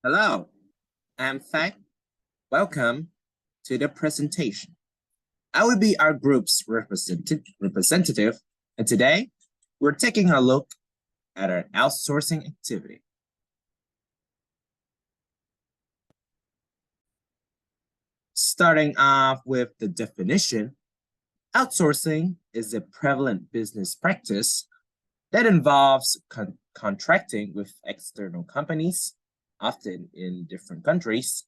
Hello, I'm Phát. Welcome to the presentation. I will be our group's representative, and today we're taking a look at our outsourcing activity. Starting off with the definition, outsourcing is a prevalent business practice that involves contracting with external companies, often in different countries,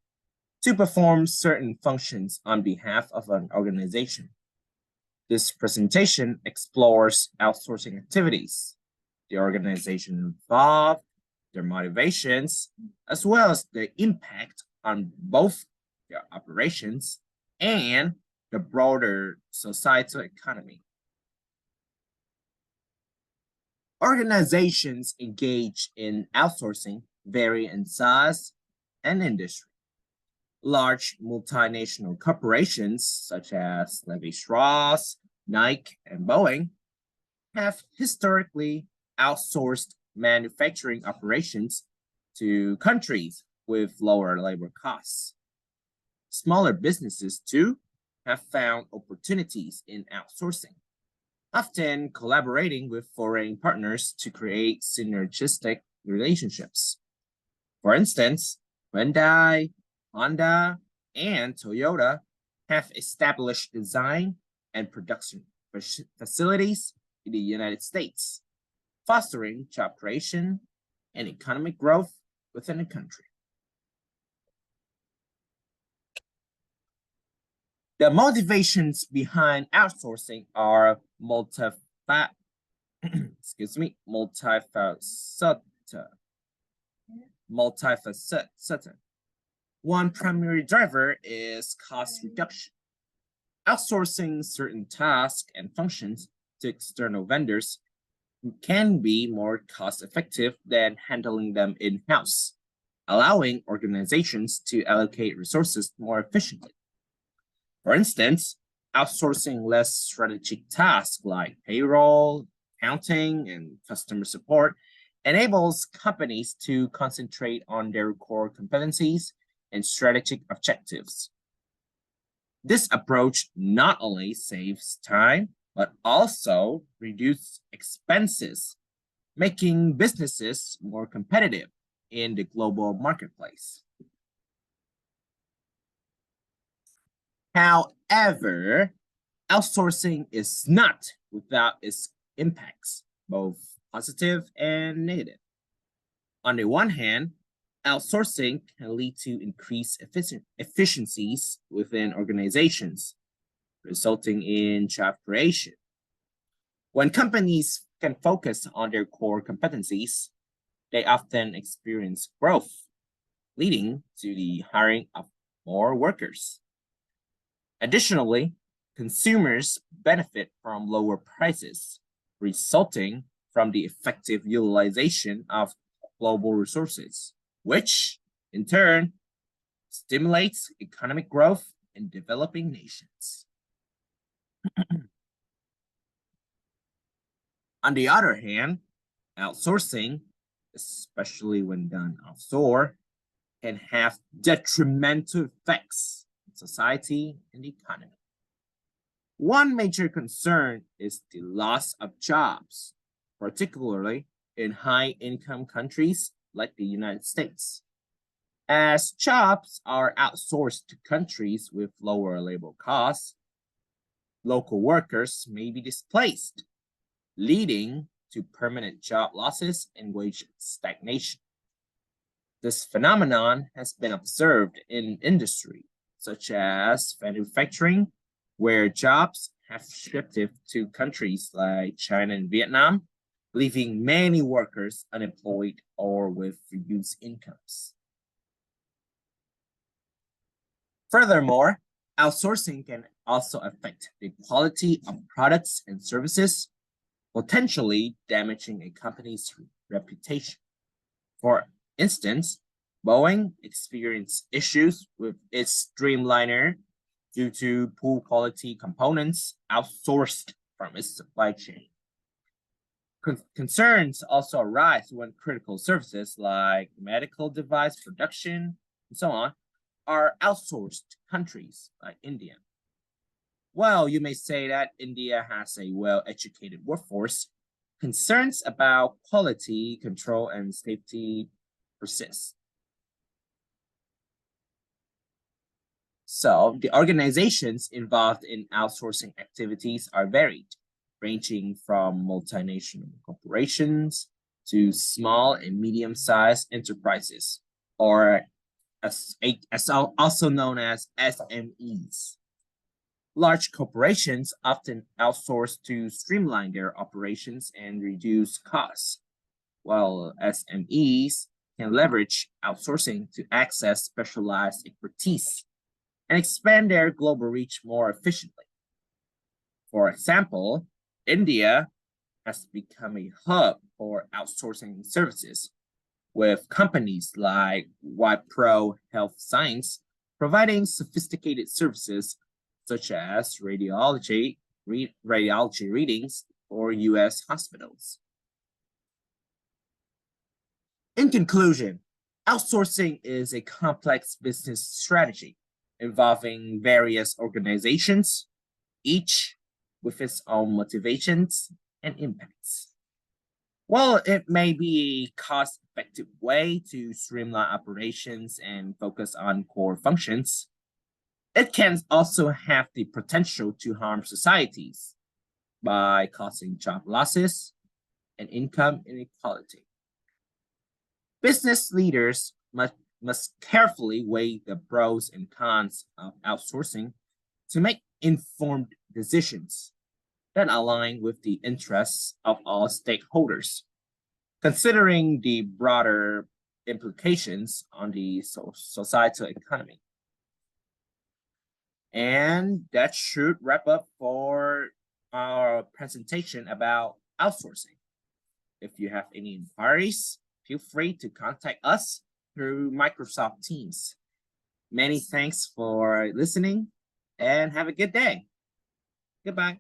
to perform certain functions on behalf of an organization. This presentation explores outsourcing activities, the organization involved, their motivations, as well as the impact on both their operations and the broader societal economy. Organizations engaged in outsourcing vary in size and industry. Large multinational corporations such as Levi Strauss, Nike, and Boeing have historically outsourced manufacturing operations to countries with lower labor costs. Smaller businesses, too, have found opportunities in outsourcing, often collaborating with foreign partners to create synergistic relationships. For instance, Hyundai, Honda, and Toyota have established design and production facilities in the United States, fostering job creation and economic growth within the country. The motivations behind outsourcing are multifaceted. One primary driver is cost reduction. Outsourcing certain tasks and functions to external vendors can be more cost-effective than handling them in-house, allowing organizations to allocate resources more efficiently. For instance, outsourcing less strategic tasks like payroll, accounting, and customer support enables companies to concentrate on their core competencies and strategic objectives. This approach not only saves time, but also reduces expenses, making businesses more competitive in the global marketplace. However, outsourcing is not without its impacts, both positive and negative. On the one hand, outsourcing can lead to increased efficiencies within organizations, resulting in job creation. When companies can focus on their core competencies, they often experience growth, leading to the hiring of more workers. Additionally, consumers benefit from lower prices, resulting from the effective utilization of global resources, which in turn stimulates economic growth in developing nations. On the other hand, outsourcing, especially when done offshore, can have detrimental effects on society and the economy. One major concern is the loss of jobs, particularly in high-income countries like the United States. As jobs are outsourced to countries with lower labor costs, local workers may be displaced, leading to permanent job losses and wage stagnation. This phenomenon has been observed in industry such as manufacturing, where jobs have shifted to countries like China and Vietnam, leaving many workers unemployed or with reduced incomes. Furthermore, outsourcing can also affect the quality of products and services, potentially damaging a company's reputation. For instance, Boeing experienced issues with its Dreamliner due to poor quality components outsourced from its supply chain. Concerns also arise when critical services like medical device production and so on are outsourced to countries like India. Well, you may say that India has a well-educated workforce. Concerns about quality control and safety persist. So the organizations involved in outsourcing activities are varied, ranging from multinational corporations to small and medium-sized enterprises, or as also known as SMEs. Large corporations often outsource to streamline their operations and reduce costs, while SMEs can leverage outsourcing to access specialized expertise and expand their global reach more efficiently. For example, India has become a hub for outsourcing services, with companies like Wipro Health Science providing sophisticated services such as radiology readings for US hospitals. In conclusion, outsourcing is a complex business strategy involving various organizations, each with its own motivations and impacts. While it may be a cost-effective way to streamline operations and focus on core functions, it can also have the potential to harm societies by causing job losses and income inequality. Business leaders must carefully weigh the pros and cons of outsourcing to make informed decisions that align with the interests of all stakeholders, considering the broader implications on the societal economy. And that should wrap up for our presentation about outsourcing. If you have any inquiries, feel free to contact us through Microsoft Teams. Many thanks for listening and have a good day. Goodbye.